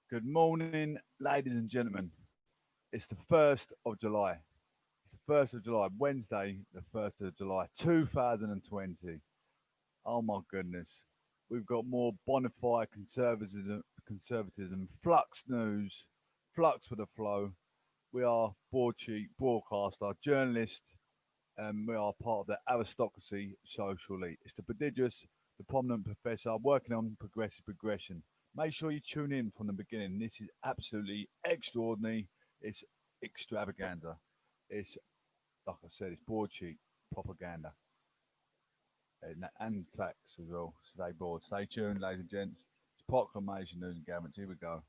Good morning, ladies and gentlemen. It's the 1st of July. It's the 1st of July, Wednesday, the 1st of July, 2020. Oh my goodness. We've got more bona fide conservatism, flux news, flux for the flow. We are broadsheet, broadcaster, journalist, and we are part of the aristocracy social elite. It's the prodigious, the prominent professor working on progressive progression. Make sure you tune in from the beginning. This is absolutely extraordinary. It's extravaganza. It's, like I said, it's broadsheet propaganda and facts as well. Stay bored. Stay tuned, ladies and gents. It's proclamation news and guarantee. Here we go.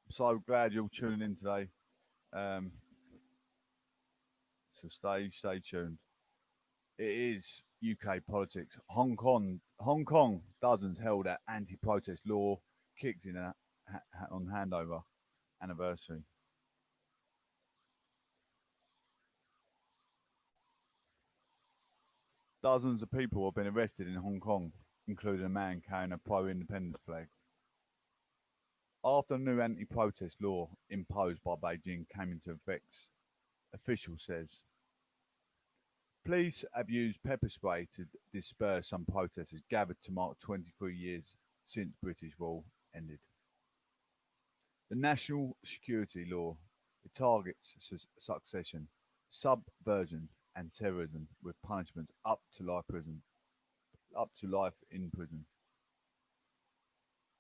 So glad you're tuning in today. Um, so stay tuned. It is UK politics. Hong Kong, dozens held at anti-protest law kicked in on handover anniversary. Dozens of people have been arrested in Hong Kong, including a man carrying a pro-independence flag. After a new anti-protest law imposed by Beijing came into effect, official says police have used pepper spray to disperse some protesters gathered to mark 23 years since British rule ended. The national security law it targets succession, subversion, and terrorism with punishments up to life in prison.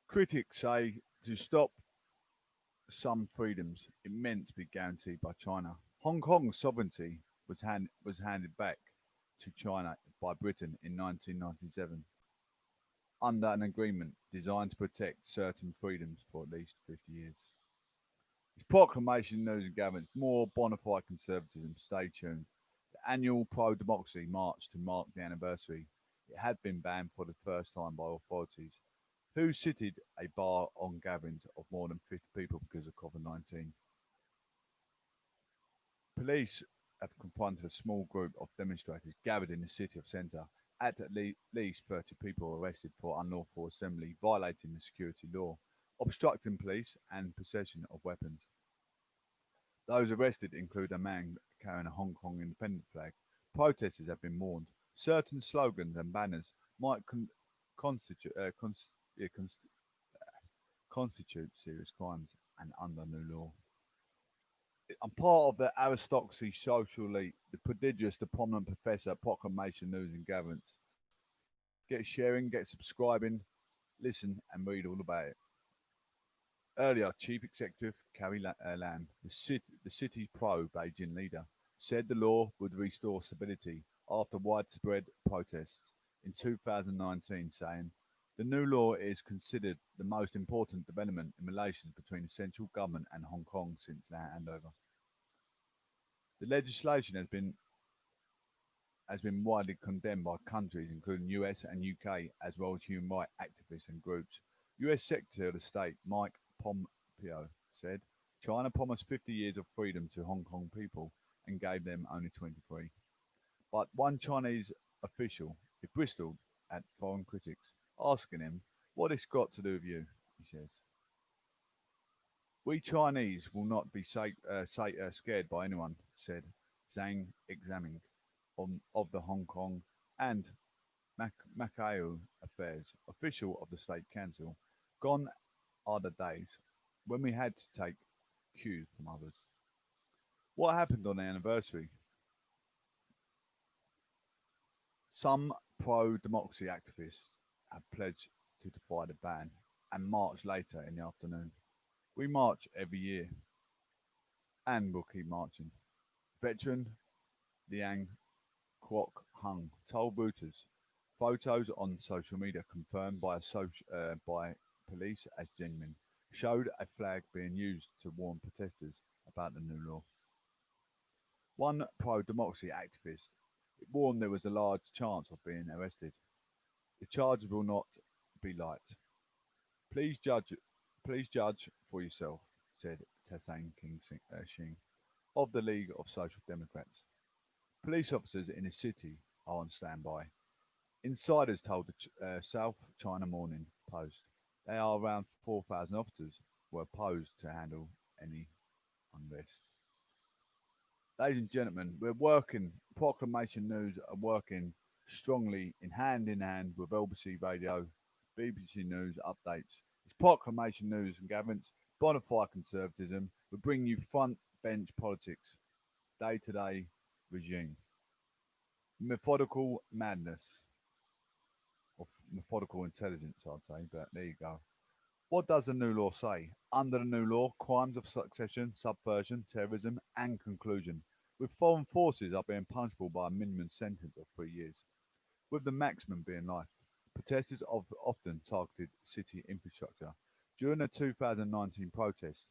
Critics say to stop some freedoms it meant to be guaranteed by China. Hong Kong's sovereignty was handed back to China by Britain in 1997 under an agreement designed to protect certain freedoms for at least 50 years. His proclamation knows and governs more bona fide conservatism. Stay tuned. The annual pro-democracy march to mark the anniversary. It had been banned for the first time by authorities, who cited a bar on gatherings of more than 50 people because of COVID-19. Police have confronted a small group of demonstrators gathered in the city of centre. At least 30 people were arrested for unlawful assembly, violating the security law, obstructing police, and possession of weapons. Those arrested include a man carrying a Hong Kong independent flag. Protesters have been warned certain slogans and banners might constitute, constitute serious crimes and under new law. I'm part of the aristocracy social elite, the prodigious, the prominent professor, proclamation, news and gatherance. Get sharing, get subscribing, listen and read all about it. Earlier, Chief Executive Carrie Lam, the city's pro-Beijing leader, said the law would restore stability after widespread protests in 2019, saying the new law is considered the most important development in relations between the central government and Hong Kong since the handover. The legislation has been widely condemned by countries including US and UK, as well as human rights activists and groups. US Secretary of State Mike Pompeo said China promised 50 years of freedom to Hong Kong people and gave them only 23. But one Chinese official bristled at foreign critics, asking him what it's got to do with you, he says. We Chinese will not be scared by anyone, said Zhang Examing of the Hong Kong and Macau Affairs, official of the State Council. Gone are the days when we had to take cues from others. What happened on the anniversary? Some pro-democracy activists have pledged to defy the ban and march later in the afternoon. We march every year and we'll keep marching. Veteran Liang Kwok Hung told Reuters photos on social media confirmed by police as genuine showed a flag being used to warn protesters about the new law. One pro-democracy activist warned there was a large chance of being arrested. The charges will not be light. Please judge, please judge for yourself, said Tasang Xing of the League of Social Democrats. Police officers in the city are on standby. Insiders told the South China Morning Post they are around 4,000 officers were posed to handle any unrest. Ladies and gentlemen, we're working, Proclamation News are working strongly in hand with LBC Radio, BBC News updates. It's Proclamation News and Gavins, bonafide conservatism. We bring you front bench politics, day to day regime, methodical madness, or methodical intelligence, I'd say, but there you go. What does the new law say? Under the new law, crimes of succession, subversion, terrorism, and conclusion, with foreign forces are being punishable by a minimum sentence of 3 years, with the maximum being life. Protesters have often targeted city infrastructure. During the 2019 protests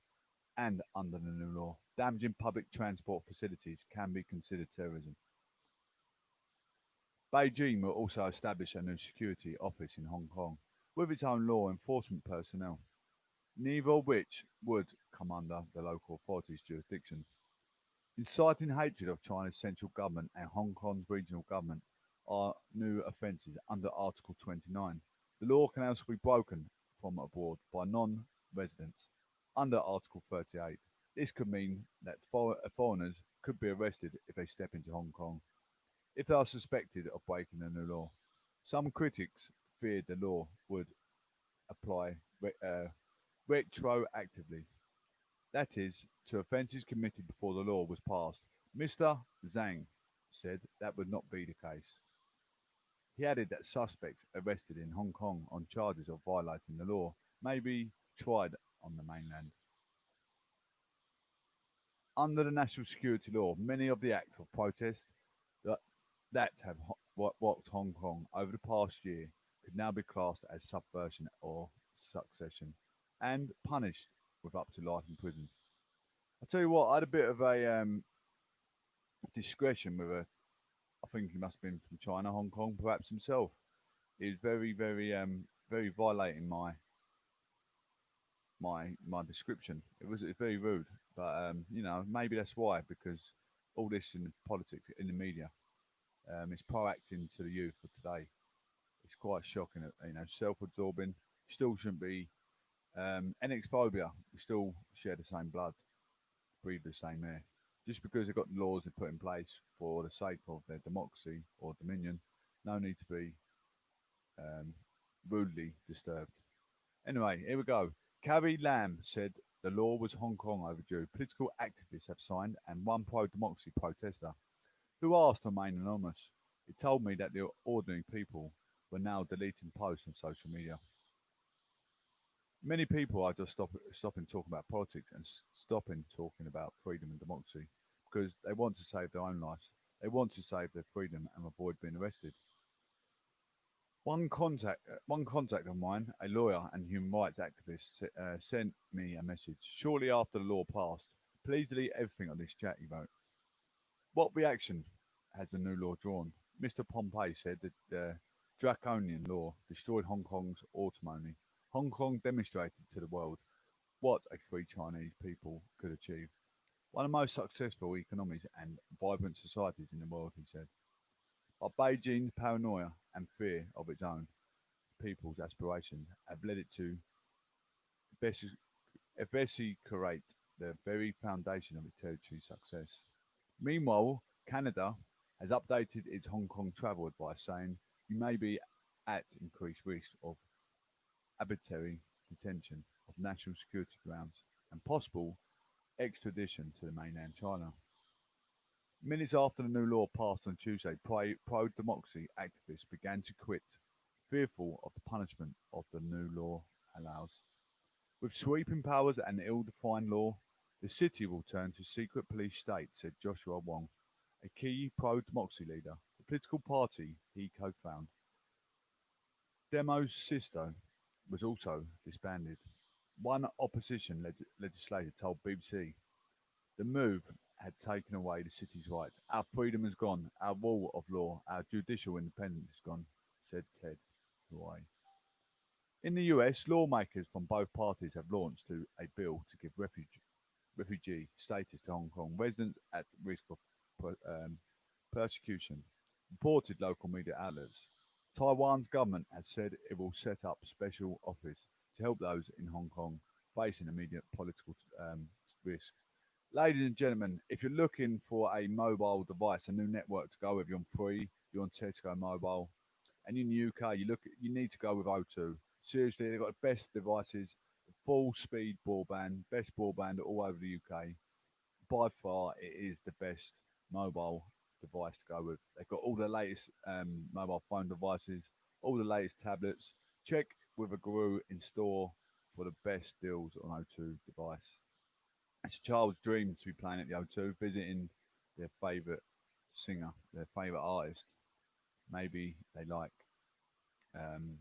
and under the new law, damaging public transport facilities can be considered terrorism. Beijing will also establish a new security office in Hong Kong with its own law enforcement personnel, neither of which would come under the local authorities' jurisdiction. Inciting hatred of China's central government and Hong Kong's regional government are new offences under Article 29. The law can also be broken from abroad by non-residents under Article 38. This could mean that foreigners could be arrested if they step into Hong Kong, if they are suspected of breaking the new law. Some critics feared the law would apply retroactively, that is, to offences committed before the law was passed. Mr. Zhang said that would not be the case. He added that suspects arrested in Hong Kong on charges of violating the law may be tried on the mainland. Under the national security law, many of the acts of protest that, that have rocked Hong Kong over the past year could now be classed as subversion or succession and punished with up to life in prison. I tell you what, I had a bit of a discretion with a. I think he must have been from China, Hong Kong, perhaps himself. He was very violating my description. It was very rude, but maybe that's why, because all this in the politics in the media, it's proacting to the youth of today. It's quite shocking. Self-absorbing. Still shouldn't be. Xenophobia. We still share the same blood, breathe the same air. Just because they've got laws they put in place for the sake of their democracy or dominion, no need to be um, rudely disturbed. Anyway, here we go. Carrie Lam said the law was Hong Kong overdue. Political activists have signed, and one pro-democracy protester, who asked to remain anonymous, it told me that the ordinary people were now deleting posts on social media. Many people are just stopping talking about politics and stopping talking about freedom and democracy because they want to save their own lives. They want to save their freedom and avoid being arrested. One contact of mine, a lawyer and human rights activist, sent me a message shortly after the law passed. Please delete everything on this chat, he wrote. What reaction has the new law drawn? Mr. Pompey said that the draconian law destroyed Hong Kong's autonomy. Hong Kong demonstrated to the world what a free Chinese people could achieve. One of the most successful economies and vibrant societies in the world, he said. But Beijing's paranoia and fear of its own people's aspirations have led it to eviscerate the very foundation of its territory's success. Meanwhile, Canada has updated its Hong Kong travel advice, saying you may be at increased risk of arbitrary detention of national security grounds and possible extradition to the mainland China. Minutes after the new law passed on Tuesday, pro-democracy activists began to quit, fearful of the punishment of the new law allows. With sweeping powers and ill-defined law, the city will turn to secret police state, said Joshua Wong, a key pro-democracy leader, the political party he co-founded. Demo's sister was also disbanded. One opposition legislator told BBC the move had taken away the city's rights. Our freedom is gone. Our rule of law, our judicial independence is gone, said Ted Roy. In the US, lawmakers from both parties have launched a bill to give refugee status to Hong Kong residents at risk of persecution. reported local media outlets. Taiwan's government has said it will set up a special office to help those in Hong Kong facing immediate political risk. Ladies and gentlemen, if you're looking for a mobile device, a new network to go with, you're on Free, you're on Tesco Mobile, and in the UK, you need to go with O2. Seriously, they've got the best devices, full speed broadband, best broadband all over the UK. By far, it is the best mobile device to go with. They've got all the latest mobile phone devices, all the latest tablets. Check with a guru in store for the best deals on O2 device. It's a child's dream to be playing at the O2, visiting their favourite singer, their favourite artist. Maybe they like um,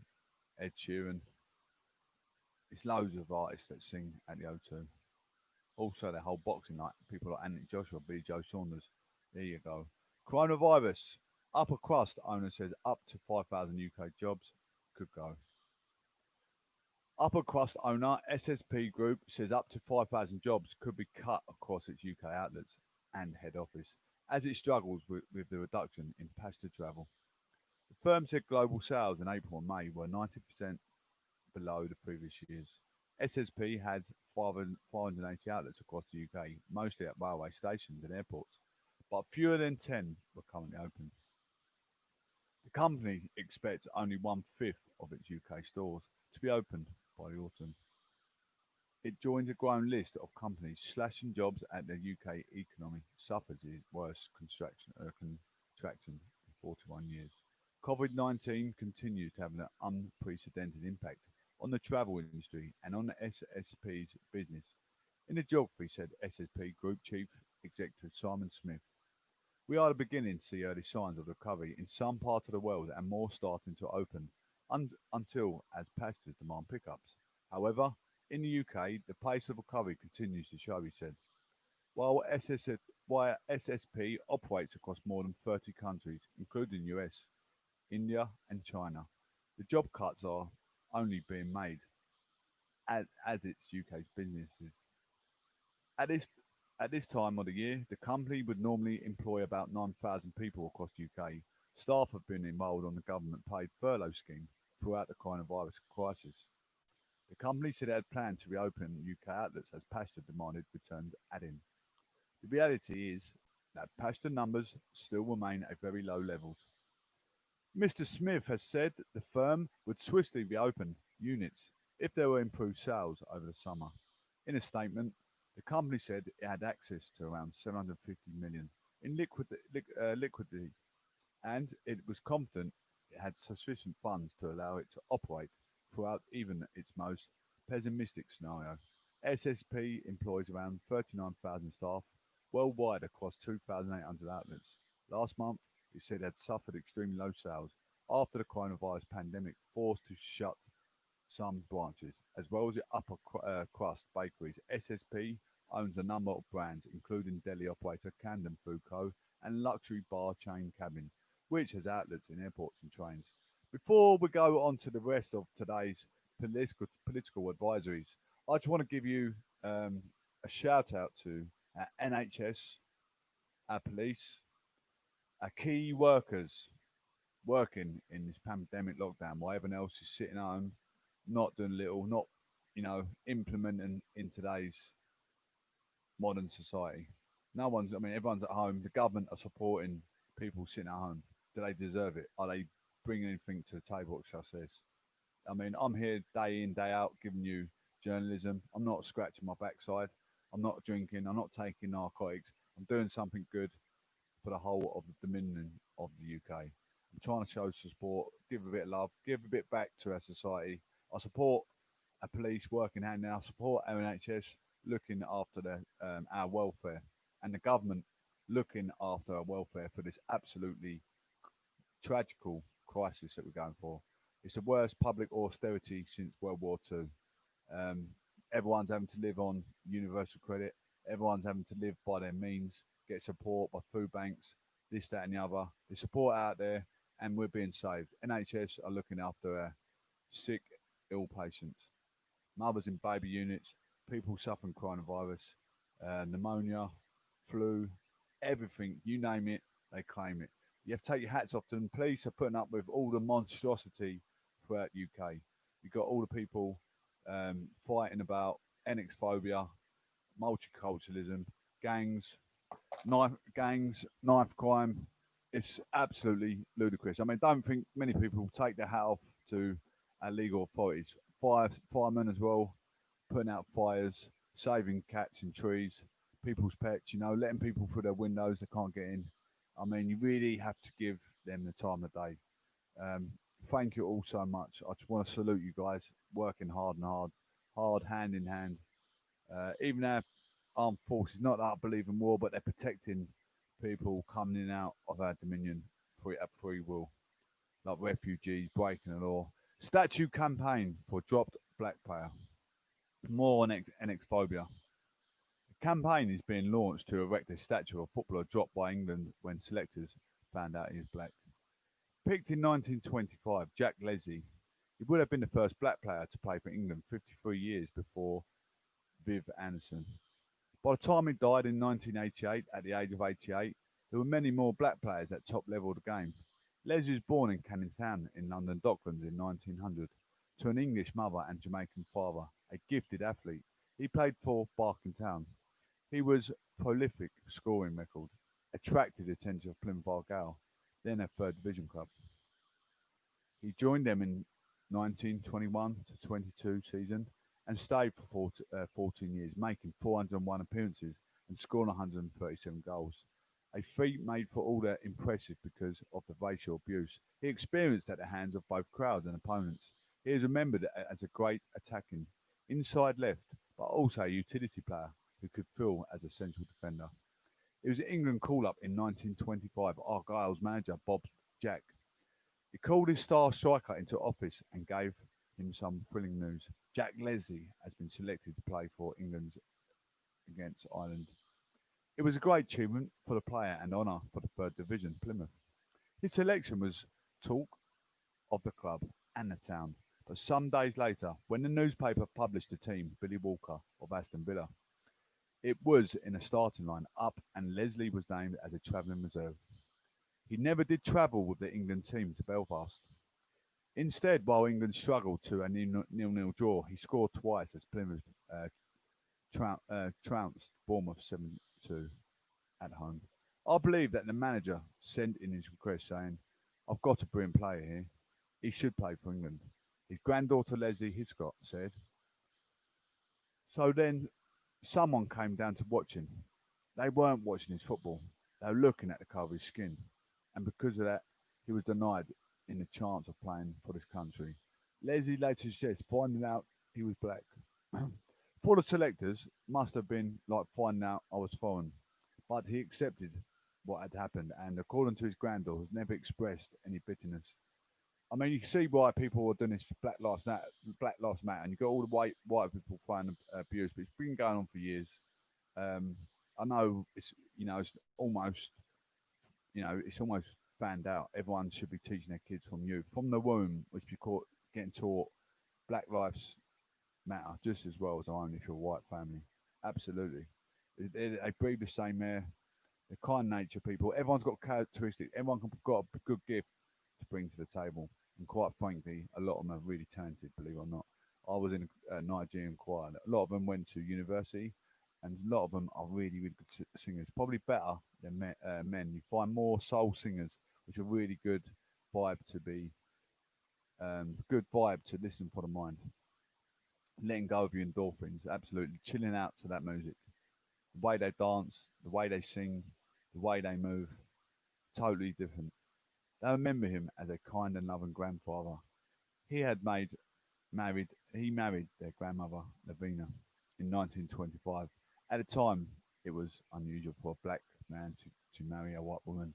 Ed Sheeran. It's loads of artists that sing at the O2. Also, their whole boxing night, people like Anthony Joshua, B. Joe Saunders. There you go. Coronavirus. Upper Crust owner says up to 5,000 UK jobs could go. Upper Crust owner SSP Group says up to 5,000 jobs could be cut across its UK outlets and head office as it struggles with the reduction in passenger travel. The firm said global sales in April and May were 90% below the previous years. SSP has 580 outlets across the UK, mostly at railway stations and airports, but fewer than 10 were currently open. The company expects only one-fifth of its UK stores to be opened by the autumn. It joins a growing list of companies slashing jobs as the UK economy suffers its worst contraction in 41 years. COVID-19 continues to have an unprecedented impact on the travel industry and on the SSP's business. In the geography, said SSP Group Chief Executive Simon Smith, we are beginning to see early signs of recovery in some parts of the world and more starting to open until as passenger demand pickups. However, in the UK, the pace of recovery continues to show, he said. While SSP operates across more than 30 countries, including the US, India, and China, the job cuts are only being made as its UK's businesses. At this at this time of the year, the company would normally employ about 9,000 people across the UK. Staff have been enrolled on the government-paid furlough scheme throughout the coronavirus crisis. The company said it had planned to reopen UK outlets as passenger demand had returned, adding, the reality is that passenger numbers still remain at very low levels. Mr. Smith has said the firm would swiftly reopen units if there were improved sales over the summer. In a statement, the company said it had access to around 750 million in liquidity, and it was confident it had sufficient funds to allow it to operate throughout even its most pessimistic scenario. SSP employs around 39,000 staff worldwide across 2,800 outlets. Last month, it said it had suffered extremely low sales after the coronavirus pandemic forced to shut some branches, as well as the upper crust bakeries. SSP owns a number of brands, including deli operator Camden Food Co. and luxury bar chain Cabin, which has outlets in airports and trains. Before we go on to the rest of today's political advisories, I just want to give you a shout out to our NHS, our police, our key workers working in this pandemic lockdown while everyone else is sitting home, not doing little, not implementing in today's modern society. No one's. I mean, everyone's at home. The government are supporting people sitting at home. Do they deserve it? Are they bringing anything to the table? Success. I mean, I'm here day in, day out, giving you journalism. I'm not scratching my backside. I'm not drinking. I'm not taking narcotics. I'm doing something good for the whole of the Dominion of the UK. I'm trying to show support, give a bit of love, give a bit back to our society. I support our police working hand in hand. I support our NHS looking after our welfare, and the government looking after our welfare for this absolutely tragical crisis that we're going for. It's the worst public austerity since World War II. Um, Everyone's having to live on universal credit. Everyone's having to live by their means, get support by food banks, this, that, and the other. There's support out there, and we're being saved. NHS are looking after our sick, ill patients, mothers in baby units, people suffering coronavirus, pneumonia, flu, everything, you name it, they claim it. You have to take your hats off to them. Police are putting up with all the monstrosity throughout UK. You've got all the people fighting about Xenophobia, multiculturalism, gangs, knife crime. It's absolutely ludicrous. I mean, don't think many people take their hat off to our legal authorities. Firemen as well, putting out fires, saving cats in trees, people's pets. Letting people through their windows they can't get in. I mean, you really have to give them the time of day. Um, Thank you all so much. I just want to salute you guys, working hard, hand in hand. Even our armed forces, not that I believe in war, but they're protecting people coming in and out of our dominion at free will, like refugees breaking the law. Statue campaign for dropped black player. More on xenophobia. The campaign is being launched to erect a statue of a footballer dropped by England when selectors found out he was black. Picked in 1925, Jack Leslie. He would have been the first black player to play for England 53 years before Viv Anderson. By the time he died in 1988, at the age of 88, there were many more black players at top level of the game. Leslie was born in Canning Town in London Docklands in 1900 to an English mother and Jamaican father, a gifted athlete. He played for Barking Town. He was prolific scoring record, attracted the attention of Plymouth Argyle, then a third division club. He joined them in 1921 to 22 season and stayed for 14 years, making 401 appearances and scoring 137 goals. A feat made for all the impressive because of the racial abuse he experienced at the hands of both crowds and opponents. He is remembered as a great attacking inside left, but also a utility player who could fill as a central defender. It was an England call-up in 1925. Argyle's manager, Bob Jack, he called his star striker into office and gave him some thrilling news. Jack Leslie has been selected to play for England against Ireland. It was a great achievement for the player and honour for the third division, Plymouth. His selection was talk of the club and the town. But some days later, when the newspaper published the team, Billy Walker of Aston Villa, it was in a starting line up and Leslie was named as a travelling reserve. He never did travel with the England team to Belfast. Instead, while England struggled to a nil-nil draw, he scored twice as Plymouth trounced Bournemouth 7-2 at home. I believe that the manager sent in his request saying, I've got a brilliant player here. He should play for England. His granddaughter Leslie Hiscott said. So then someone came down to watch him. They weren't watching his football. They were looking at the colour of his skin. And because of that, he was denied in the chance of playing for this country. Leslie later suggests finding out he was black. For the selectors, must have been like finding out I was foreign. But he accepted what had happened and, according to his granddaughter, has never expressed any bitterness. I mean, you can see why people are doing this for Black Lives Matter, and you've got all the white people fighting abuse, but it's been going on for years. Um, I know it's almost it's almost fanned out. Everyone should be teaching their kids from youth, from the womb, which be caught getting taught Black Lives Matter just as well as own if you're a white family. Absolutely, they breathe the same air. They're kind nature people. Everyone's got characteristics. Everyone can got a good gift to bring to the table. And quite frankly, a lot of them are really talented, believe it or not. I was in a Nigerian choir. A lot of them went to university, and a lot of them are really, really good singers. Probably better than men. You find more soul singers, which are really good vibe to listen for the mind. Letting go of your endorphins, absolutely chilling out to that music. The way they dance, the way they sing, the way they move, totally different. They remember him as a kind and loving grandfather. He had he married their grandmother, Lavina, in 1925. At the time, it was unusual for a black man to marry a white woman.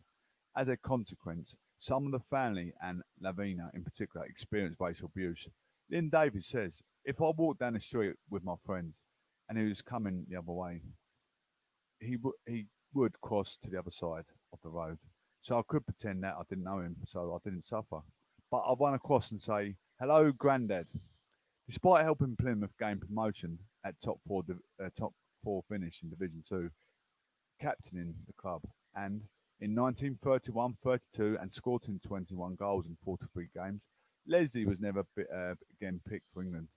As a consequence, some of the family and Lavina in particular experienced racial abuse. Lynn Davis says, if I walked down the street with my friends and he was coming the other way, he would cross to the other side of the road. So I could pretend that I didn't know him, so I didn't suffer. But I run across and say, "Hello, Grandad." Despite helping Plymouth gain promotion at top four finish in Division Two, captaining the club, and In 1931-32 and scored in 21 goals in 43 games, Leslie was never again picked for England.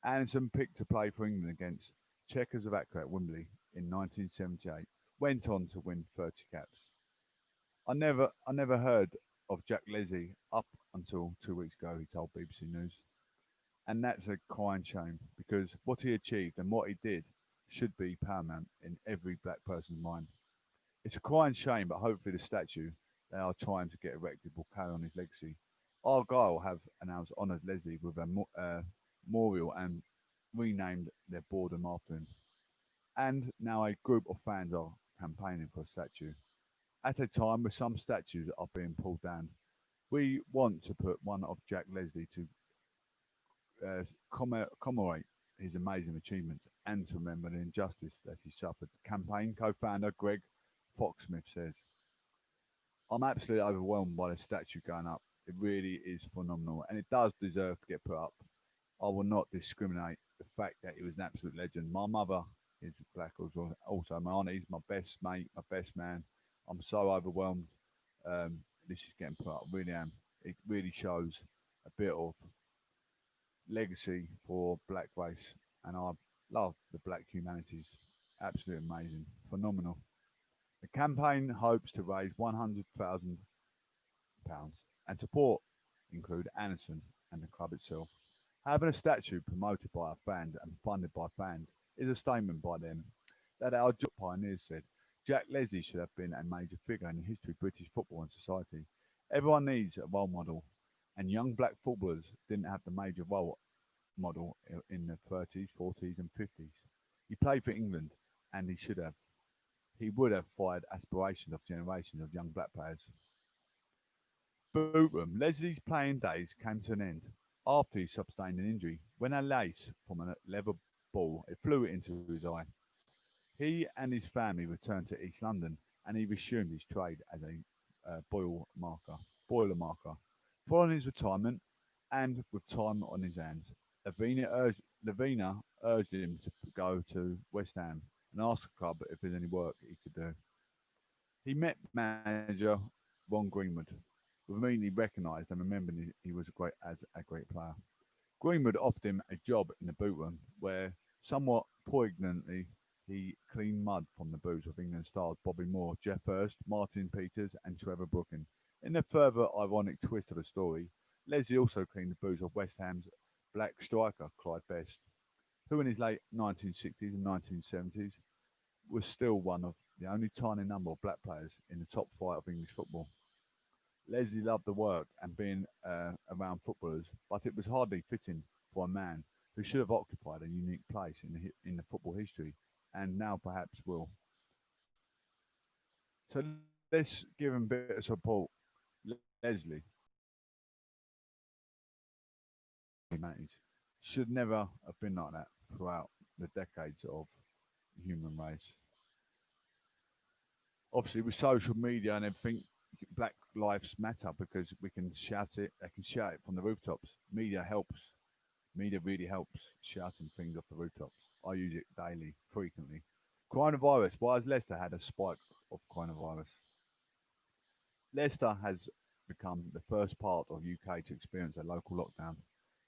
Anderson picked to play for England against Czechoslovakia at Wembley in 1978, went on to win 30 caps. I never heard of Jack Leslie up until 2 weeks ago, he told BBC News. And that's a crying shame because what he achieved and what he did should be paramount in every black person's mind. It's a crying shame, but hopefully the statue they are trying to get erected will carry on his legacy. Argyle have announced honoured Leslie with a memorial and renamed their boredom after him. And now a group of fans are campaigning for a statue. At a time where some statues are being pulled down, we want to put one of Jack Leslie to commemorate his amazing achievements and to remember the injustice that he suffered. Campaign co-founder Greg Foxsmith says, I'm absolutely overwhelmed by the statue going up. It really is phenomenal and it does deserve to get put up. I will not discriminate the fact that he was an absolute legend. My mother is black also. My auntie is my best mate, my best man. I'm so overwhelmed. This is getting put up. I really am. It really shows a bit of legacy for black race, and I love the black humanities. Absolutely amazing, phenomenal. The campaign hopes to raise £100,000 and support include Anderson and the club itself. Having a statue promoted by a fan and funded by fans is a statement by them that our pioneers said Jack Leslie should have been a major figure in the history of British football and society. Everyone needs a role model, and young black footballers didn't have the major role model in the 30s, 40s, and 50s. He played for England, and he should have. He would have fired aspirations of generations of young black players. Bootham. Leslie's playing days came to an end after he sustained an injury when a lace from a leather ball it flew into his eye. He and his family returned to East London, and he resumed his trade as a boiler marker. Following his retirement, and with time on his hands, Lavina urged him to go to West Ham and ask the club if there's any work he could do. He met manager Ron Greenwood, who immediately recognised and remembered he was a great player. Greenwood offered him a job in the boot room, where, somewhat poignantly, he cleaned mud from the boots of England stars Bobby Moore, Geoff Hurst, Martin Peters, and Trevor Brooking. In a further ironic twist of the story, Leslie also cleaned the boots of West Ham's black striker Clyde Best, who in his late 1960s and 1970s was still one of the only tiny number of black players in the top flight of English football. Leslie loved the work and being around footballers, but it was hardly fitting for a man who should have occupied a unique place in the football history, and now perhaps will. So let's give him a bit of support. Leslie humanities should never have been like that throughout the decades of the human race. Obviously, with social media and everything, Black Lives Matter because we can shout it. They can shout it from the rooftops. Media helps. Media really helps shouting things off the rooftops. I use it daily, frequently. Coronavirus. Why has Leicester had a spike of coronavirus? Leicester has become the first part of UK to experience a local lockdown.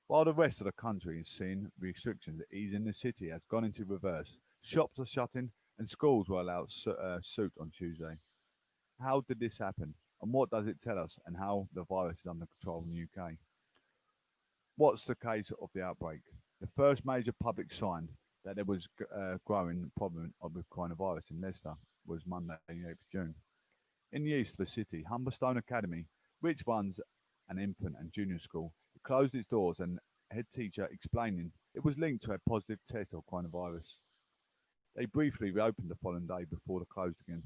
While the rest of the country is seeing restrictions easing, the city has gone into reverse. Shops are shutting and schools were allowed suit on Tuesday. How did this happen? And what does it tell us and how the virus is under control in the UK? What's the case of the outbreak? The first major public sign that there was a growing problem with coronavirus in Leicester was Monday, the 8th of June. In the east of the city, Humberstone Academy, which runs an infant and junior school, it closed its doors and head teacher explaining it was linked to a positive test of coronavirus. They briefly reopened the following day before they closed again.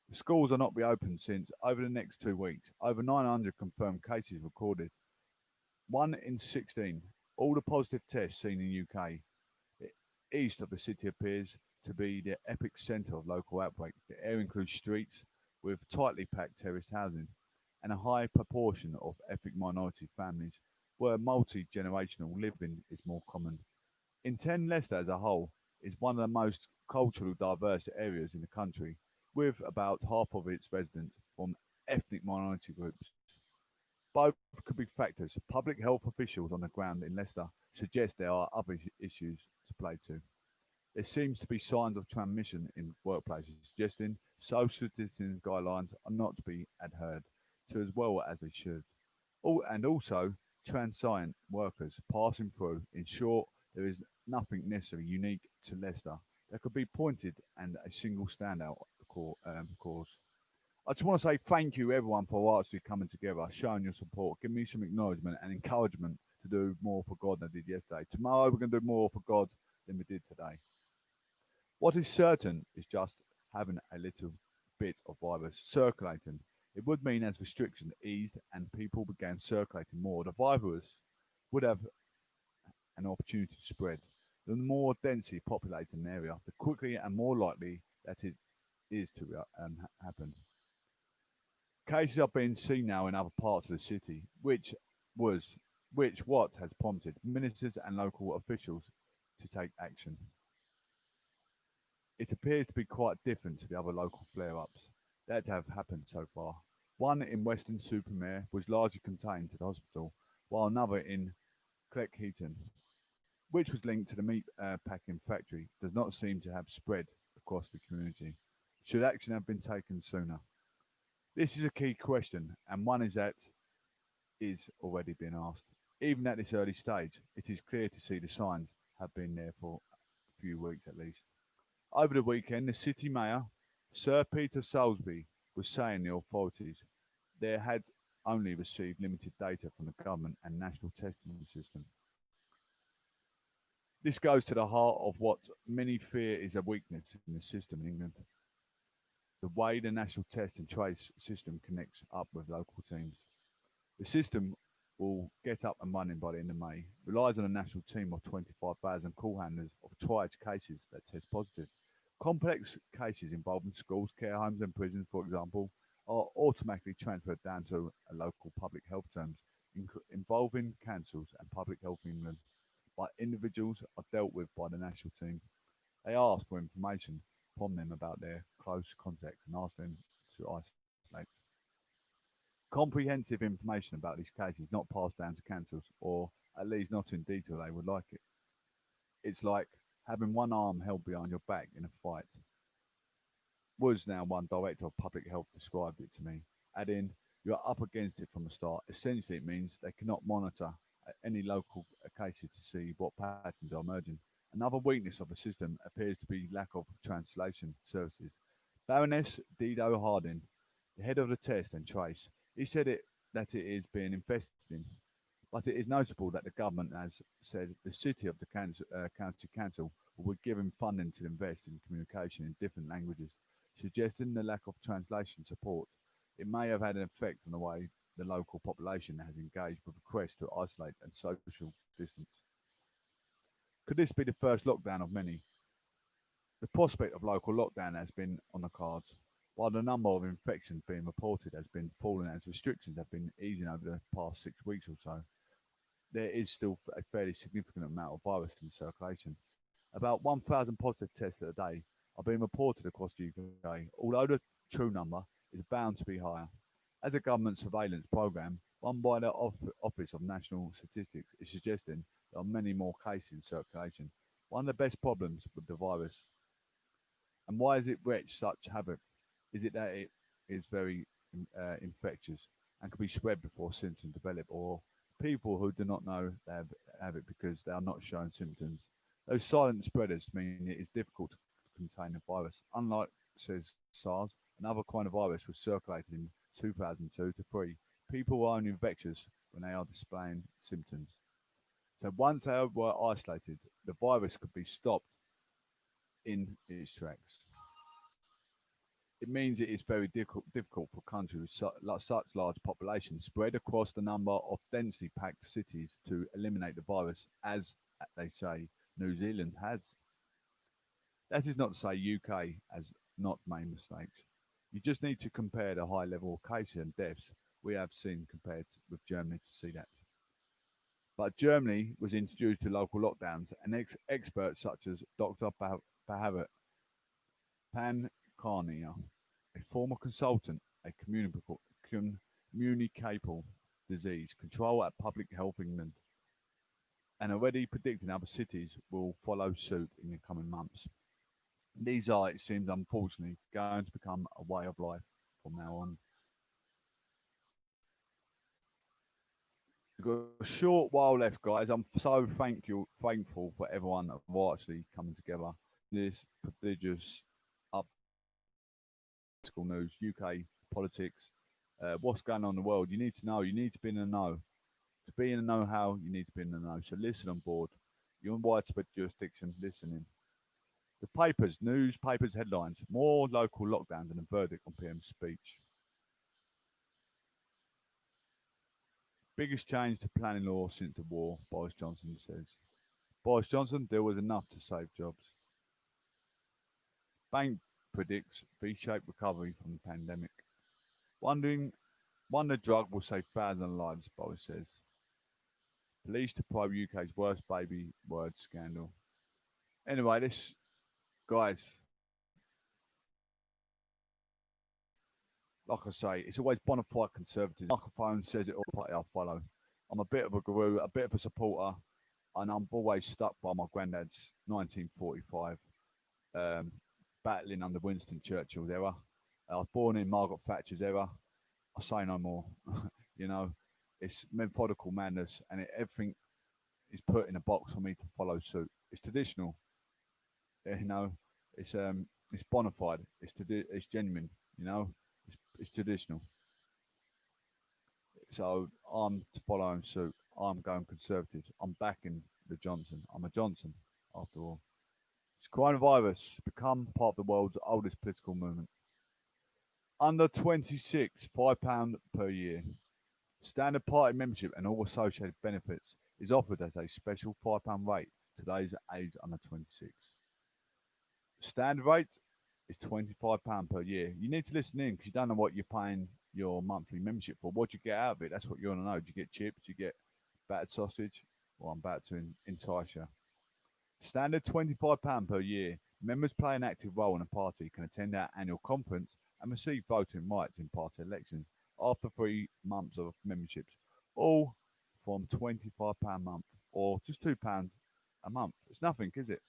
The schools are not reopened since, over the next 2 weeks, over 900 confirmed cases recorded. 1 in 16. All the positive tests seen in the UK. East of the city appears to be the epicentre of local outbreak. The area includes streets with tightly packed terraced housing and a high proportion of ethnic minority families where multi-generational living is more common. In 10, Leicester as a whole is one of the most culturally diverse areas in the country. with about half of its residents from ethnic minority groups. Both could be factors. Public health officials on the ground in Leicester suggest there are other issues to play to. There seems to be signs of transmission in workplaces, suggesting social distancing guidelines are not to be adhered to as well as they should. And also, transient workers passing through. In short, there is nothing necessarily unique to Leicester that could be pointed and a single standout cause. I just want to say thank you everyone for actually coming together, showing your support, giving me some acknowledgement and encouragement to do more for God than I did yesterday. Tomorrow we're going to do more for God than we did today. What is certain is just having a little bit of virus circulating. It would mean as restrictions eased and people began circulating more, the virus would have an opportunity to spread. The more densely populated an area, the quickly and more likely that it is to happen. Cases are being seen now in other parts of the city, was which what has prompted ministers and local officials to take action. It appears to be quite different to the other local flare-ups that have happened so far. One in Western-super-Mare was largely contained to the hospital, while another in Cleckheaton, which was linked to the meat packing factory, does not seem to have spread across the community. Should action have been taken sooner? This is a key question, and one is that is already being asked. Even at this early stage, it is clear to see the signs have been there for a few weeks at least. Over the weekend, the city mayor, Sir Peter Salisbury, was saying the authorities there had only received limited data from the government and national testing system. This goes to the heart of what many fear is a weakness in the system in England. The way the national test and trace system connects up with local teams. The system will get up and running by the end of May, relies on a national team of 25,000 call handlers of triage cases that test positive. Complex cases involving schools, care homes and prisons, for example, are automatically transferred down to a local public health terms involving councils and public health in England. But individuals are dealt with by the national team. They ask for information from them about their close contacts and ask them to isolate. Comprehensive information about these cases is not passed down to councils, or at least not in detail they would like it. It's like having one arm held behind your back in a fight. Was now one director of public health described it to me, adding, "You're up against it from the start. Essentially, it means they cannot monitor any local cases to see what patterns are emerging." Another weakness of the system appears to be lack of translation services. Baroness Dido Harding, the head of the test and trace, he said that it is being invested in. But it is notable that the government has said the city of the county council will be given funding to invest in communication in different languages, suggesting the lack of translation support. It may have had an effect on the way the local population has engaged with requests to isolate and social distance. Could this be the first lockdown of many? The prospect of local lockdown has been on the cards, while the number of infections being reported has been falling as restrictions have been easing over the past 6 weeks or so. There is still a fairly significant amount of virus in circulation. About 1,000 positive tests a day are being reported across the UK, although the true number is bound to be higher. As a government surveillance programme run by the Office of National Statistics is suggesting there are many more cases in circulation. One of the best problems with the virus, and why has it wreaked such havoc, is it that it is very infectious and can be spread before symptoms develop, or people who do not know they have it because they are not showing symptoms. Those silent spreaders mean it is difficult to contain the virus. Unlike, says SARS, another kind of virus was circulated in 2002 to 3. People are only infectious when they are displaying symptoms. So once they were isolated, the virus could be stopped in its tracks. It means it is very difficult for countries with such large populations spread across the number of densely packed cities to eliminate the virus, as they say New Zealand has. That is not to say UK has not made mistakes. You just need to compare the high level of cases and deaths we have seen compared with Germany to see that. But Germany was introduced to local lockdowns, and experts such as Dr. Pankania a former consultant, a communicable disease control at Public Health England, and already predicting other cities will follow suit in the coming months. These are, it seems, unfortunately, going to become a way of life from now on. We've got a short while left, guys. I'm so thankful for everyone for actually coming together. This prodigious political news, UK politics, what's going on in the world. You need to know. You need to be in the know. To be in the know how, you need to be in the know. So listen on board. You're in widespread jurisdiction, listening. The papers, newspapers, headlines. More local lockdowns and a verdict on PM's speech. Biggest change to planning law since the war, Boris Johnson says. Boris Johnson, there was enough to save jobs. Bank predicts V-shaped recovery from the pandemic. Wonder drug will save thousands of lives, Boris says. Police to probe UK's worst baby word scandal. Anyway, this, guys, like I say, it's always bona fide conservative. Microphone says it all, party I follow. I'm a bit of a guru, a bit of a supporter, and I'm always stuck by my granddad's 1945 um, battling under Winston Churchill's era. I was born in Margaret Thatcher's era. I say no more. you know, it's methodical madness, and everything is put in a box for me to follow suit. It's traditional, you know. It's bona fide. It's genuine. You know, it's traditional. So I'm following suit. I'm going conservative. I'm backing the Johnson. I'm a Johnson, after all. It's coronavirus become part of the world's oldest political movement. Under 26, £5 per year. Standard party membership and all associated benefits is offered at a special £5 rate to those aged under 26. Standard rate is £25 per year. You need to listen in because you don't know what you're paying your monthly membership for. What do you get out of it? That's what you want to know. Do you get chips? Do you get battered sausage? Well, I'm about to entice you. Standard £25 per year. Members play an active role in a party, can attend our annual conference and receive voting rights in party elections after 3 months of memberships. All from £25 a month or just £2 a month. It's nothing, is it?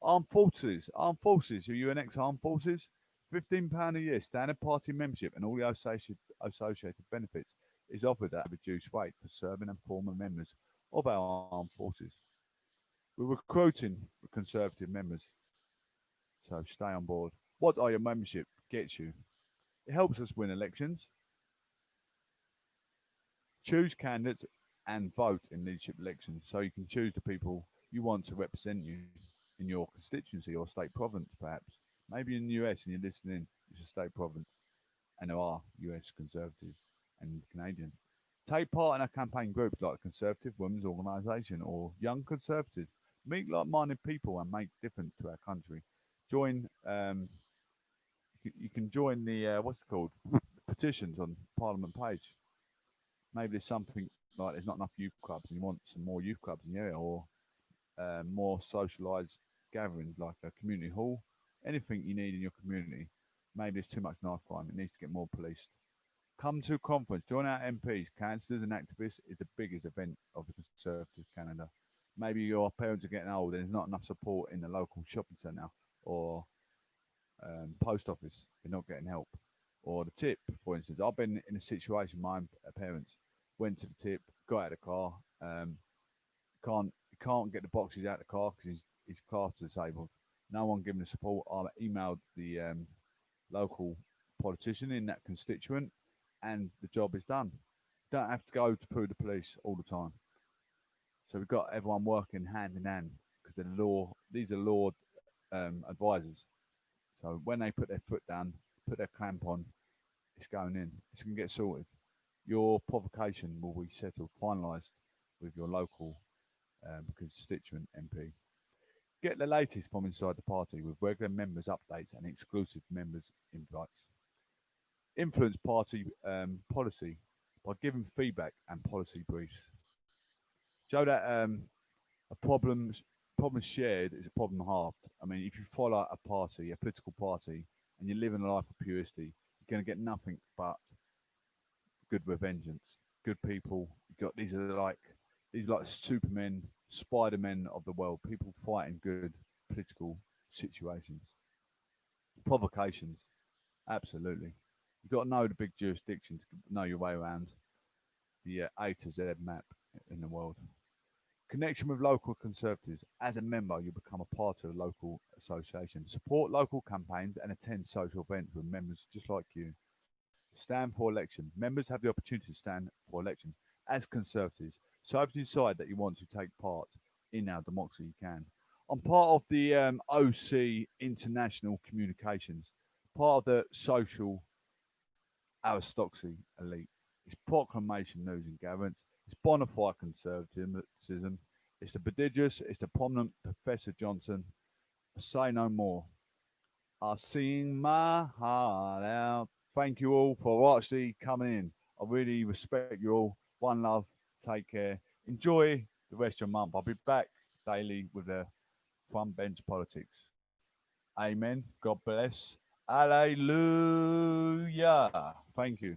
Armed Forces. Armed Forces. Are you an ex-Armed Forces? £15 a year. Standard party membership and all the associated benefits is offered at a reduced rate for serving and former members of our armed forces. We're recruiting Conservative members, so stay on board. What are your membership gets you? It helps us win elections, choose candidates, and vote in leadership elections, so you can choose the people you want to represent you in your constituency or state province, perhaps. Maybe in the US and you're listening, it's a state province, and there are US Conservatives and Canadian. Take part in our campaign groups like the Conservative Women's Organisation or Young Conservatives. Meet like-minded people and make a difference to our country. Join. You can join the what's it called? Petitions on Parliament page. Maybe there's something like there's not enough youth clubs and you want some more youth clubs in the area, or more socialised gatherings like a community hall. Anything you need in your community. Maybe there's too much knife crime. It needs to get more policed. Come to a conference. Join our MPs, councillors, and activists. Is the biggest event of the Conservative Canada. Maybe your parents are getting old and there's not enough support in the local shopping centre or post office. They're not getting help. Or the tip, for instance. I've been in a situation. My parents went to the tip, got out of the car. Can't get the boxes out of the car because he's class disabled. No one giving the support. I emailed the local politician in that constituent, and the job is done. Don't have to go through the police all the time. So we've got everyone working hand in hand because these are law advisors. So when they put their foot down, put their clamp on, it's going in. It's going to get sorted. Your provocation will be settled, finalised with your local constituent MP. Get the latest from inside the party with regular members' updates and exclusive members' invites. Influence party policy by giving feedback and policy briefs. Show that a problem shared is a problem halved. I mean, if you follow a party, a political party, and you're living a life of purity, you're going to get nothing but good with vengeance. Good people. You got these like Supermen, Spider-Men of the world. People fighting good political situations, provocations. Absolutely. You've got to know the big jurisdictions, know your way around the A to Z map in the world. Connection with local conservatives. As a member, you become a part of a local association. Support local campaigns and attend social events with members just like you. Stand for election. Members have the opportunity to stand for election as conservatives. So if you decide that you want to take part in our democracy, you can. I'm part of the OC International Communications, part of the social aristocracy elite. It's proclamation news and gatherance. It's bona fide conservatism. It's the prodigious. It's the prominent Professor Johnson. Say no more. I sing my heart out. Thank you all for actually coming in. I really respect you all. One love. Take care. Enjoy the rest of your month. I'll be back daily with the front bench politics. Amen. God bless. Hallelujah. Thank you.